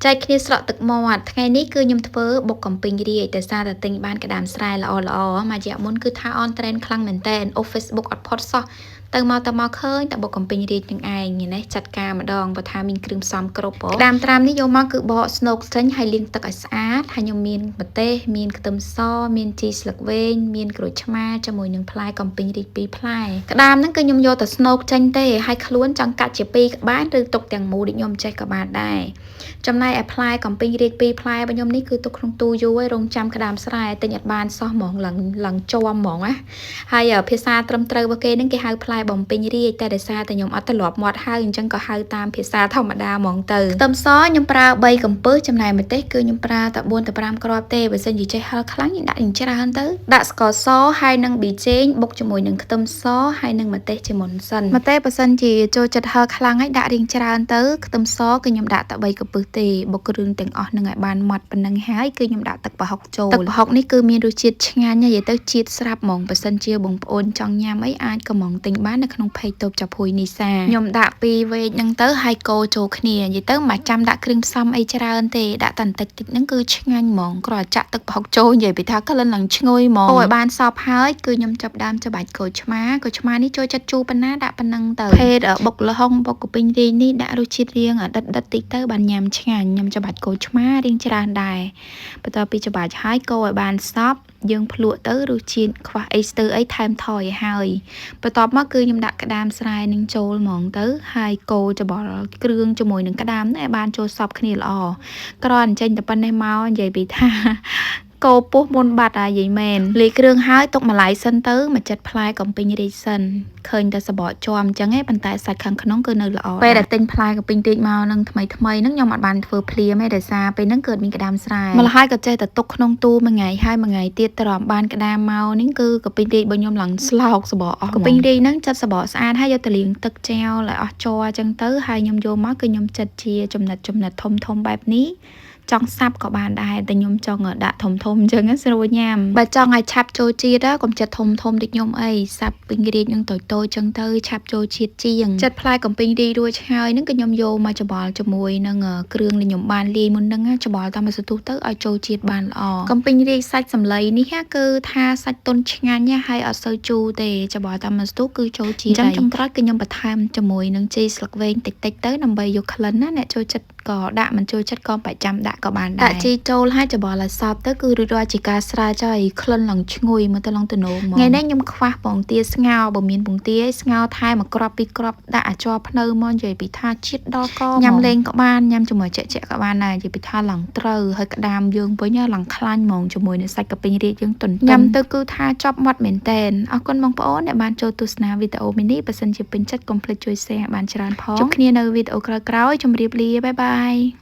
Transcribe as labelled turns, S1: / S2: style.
S1: ចែកគ្នាស្រក់ទឹកមាត់ថ្ងៃនេះគឺខ្ញុំធ្វើបុកកំពីងរាយតែសារតែទិញបានក្តាមស្រែល្អមួយរយៈមុនគឺថាអនត្រេនខ្លាំងមែនតើអូ Facebook អត់ផុតសោះទៅមកឃើញតែបុកកំពីងរាយនឹងឯងនេះចាត់ការម្ដងបើថាមានគ្រឿងផ្សំគ្រប់ក្តាមត្រាំនេះយកមកគឺបកស្នូកចេញហើយលាងទឹកឲ្យស្អាតហើយខ្ញុំមានម្ទេសមានខ្ទឹមសមានជីស្លឹកវែងមានក្រូចឆ្មាជាមួយនឹងផ្លែកំពីងរាយ2ផ្លែក្តាមហ្នឹងគឺខ្ញុំយកទៅស្នូកចេញទេហើយខ្លួនចង់កាត់ជា2ក្បាលឬទុកទាំងមូលដូចខ្ញុំចេះក៏បានដែរចំណែកឯផ្លែកំពីងរាយ2ផ្លែរបស់ខ្ញុំនេះគឺទុកក្នុងទូយូរហើយរងចាំក្តាមស្រែទិញអត់បានសោះហ្មងឡើងជាប់ហ្មងណាហើយភាសាត្រឹមត្រូវរបស់គេហ្នឹងគេហៅផ្លែបំពេញរាយតែដោយសារតែខ្ញុំអត់ទ្រលាប់មាត់ហៅអញ្ចឹងក៏ហៅតាមភាសាធម្មតាហ្មងទៅខ្ទឹមសខ្ញុំប្រើ3កំពឹសចំណែកម្ទេសគឺខ្ញុំប្រើតែ4ទៅ5គ្រាប់ទេបើសិនជាចេះហឹរខ្លាំងខ្ញុំដាក់ច្រើនទៅដាក់ស្ករសហើយនឹងប៊ីចេងបុកជាមួយនឹងខ្ទឹមសហើយនឹងម្ទេសជាមុនសិនម្ទេសបើសិនជាចូលចិត្តហឹរខ្លាំងហើយដាក់រៀងច្រើនទៅខ្ទឹមសគឺខ្ញុំដាក់តែ3កំពឹសទេបុកគ្រឿងទាំងអស់នឹងឲ្យបានម៉ត់ប៉ុណ្ណឹងហើយគឺខ្ញុំដាក់ទឹកប្រហុកចូលទឹកប្រហុកនេះគឺមានរសជាតិឆ្ងាញ់ហើយទៅជាតិស្រាប់ហ្មងបើសិនជាបងប្អូនចង់ញ៉ាំអីអាចកំងទិញបាននៅក្នុងផេកតូបចាប់ហួយនីសាខ្ញុំដាក់2វែកហ្នឹងទៅហើយកូរចូលគ្នានិយាយទៅមិនចាំដាក់គ្រឿងផ្សំអីច្រើនទេដាក់តែបន្តិចហ្នឹងគឺឆ្ងាញ់ហ្មងគ្រាន់តែចាក់ទឹកប្រហុកចូលនិយាយពីថាក្លិនឡើងឈ្ងុយហ្មងអូឲ្យបានសព្វហើយគឺខ្ញុំចាប់ដើមច្បាច់ក្រូចឆ្មានេះចូលចិត្តជូរប៉ុណ្ណាដាក់ប៉ុណ្ណឹងទៅភេទបុកល្ហុងបុកកពិញរីងនេះដាក់រសជាតិរៀងដិតតិចទៅបានញ៉ាំឆ្ងាញ់ខ្ញុំច្បាច់ក្រូចឆ្មារៀងច្រើនដែរបន្ទាប់ពីច្បាច់ហើយកូរឲ្យបានសព្វយើងភ្លក់ទៅរសជាតិខ្វះអីស្ទើរអីថែមថយឲ្យហើយបន្ទាប់មកគឺខ្ញុំដាក់ក្តាមស្រែនឹងចូលហ្មងទៅហើយកូរច្បល់គ្រឿងជាមួយនឹងក្តាមនេះឲ្យបានចូលសព្វគ្នាល្អគ្រាន់ចេញតែប៉ុណ្ណេះមកនិយាយពីថាកោពោះមុនបាត់ហើយយាយមែនលាយគ្រឿងហើយទុកម្លាយសិនទៅមកចិត្តផ្លែកំពីងរាយសិនឃើញតែសបកជាប់អញ្ចឹងឯងប៉ុន្តែសាច់ខាងក្នុងគឺនៅល្អពេលដែលទិញផ្លែកំពីងរាយមកនឹងថ្មីហ្នឹងខ្ញុំអត់បានធ្វើភ្លាមទេដោយសារពេលហ្នឹងកើតមានក្តាមស្រែម្ល៉េះហើយក៏ចេះតែទុកក្នុងទូមួយថ្ងៃហើយមួយថ្ងៃទៀតត្រមបានក្តាមមកនេះគឺកំពីងរាយរបស់ខ្ញុំឡើងស្លោកសបកអស់កំពីងរាយហ្នឹងចិត្តសបកស្អាតហើយយកទៅលាងទឹកចោលឲ្យអស់ជ័រអញ្ចឹងទៅហើយខ្ញុំយកមកគឺខ្ញុំចិត្តជាចំណិតធំបែបនេះចង់សាប់ក៏បានដែរតែខ្ញុំចង់ដាក់ធំអញ្ចឹងស្រួលញ៉ាំបើចង់ឲ្យឆាប់ចូលជាតិកុំចិត្តធំដូចខ្ញុំអីសាប់ពីងរាយនឹងតូចអញ្ចឹងទៅឆាប់ចូលជាតិជាងចិត្តផ្លែកំពីងរាយរួចហើយហ្នឹងក៏ខ្ញុំយកមកច្បល់ជាមួយនឹងគ្រឿងដែលខ្ញុំបានលាយមុនហ្នឹងច្បល់តាមសន្ទុះទៅឲ្យចូលជាតិបានល្អកំពីងរាយសាច់សម្លៃនេះគឺថាសាច់ទន់ឆ្ងាញ់ហើយអត់សូវជូរទេច្បល់តាមសន្ទុះគឺចូលជាតិអញ្ចឹងចុងក្រោយគឺខ្ញុំបន្ថែមជាមួយនឹងជីស្លឹកវែងតិចទៅដើម្បីយកក្លិនណាអ្នកចូលចិត្តក៏ដាក់មិនចូលចិត្តក៏ប្រចាំដាក់ក៏បានដែរដាក់ជីចូលហើយច្បល់ឲ្យសព្វទៅគឺរួចរាល់ជាការស្រែចហើយក្លិនឡើងឈ្ងុយមកទៅឡើងទៅនោមថ្ងៃនេះខ្ញុំខ្វះពងទាស្ងោរបើមានពងទាស្ងោរថែមមួយគ្រាប់ពីរគ្រាប់ដាក់អាចរភ្នៅមកនិយាយពីថាជាតិដល់កញ៉ាំលេងក៏បានញ៉ាំជាមួយជាក់ក៏បានដែរនិយាយពីថាឡើងត្រូវហើយក្តាមយើងវិញឡើងខ្លាញ់ហ្មងជាមួយនឹងសាច់កាពីងរាយយើងទន់ញ៉ាំទៅគឺថាចប់មាត់មែនតែនអរគុណបងប្អូនដែលបានចូលទស្សនាវីដេអូមីនេះបើសិនជាពេញចិត្តកុំភ្លេចជួយ share បានច្រើនផងជួបគ្នានៅវីដេអូក្រោយៗជម្រាបលាបាយបាយ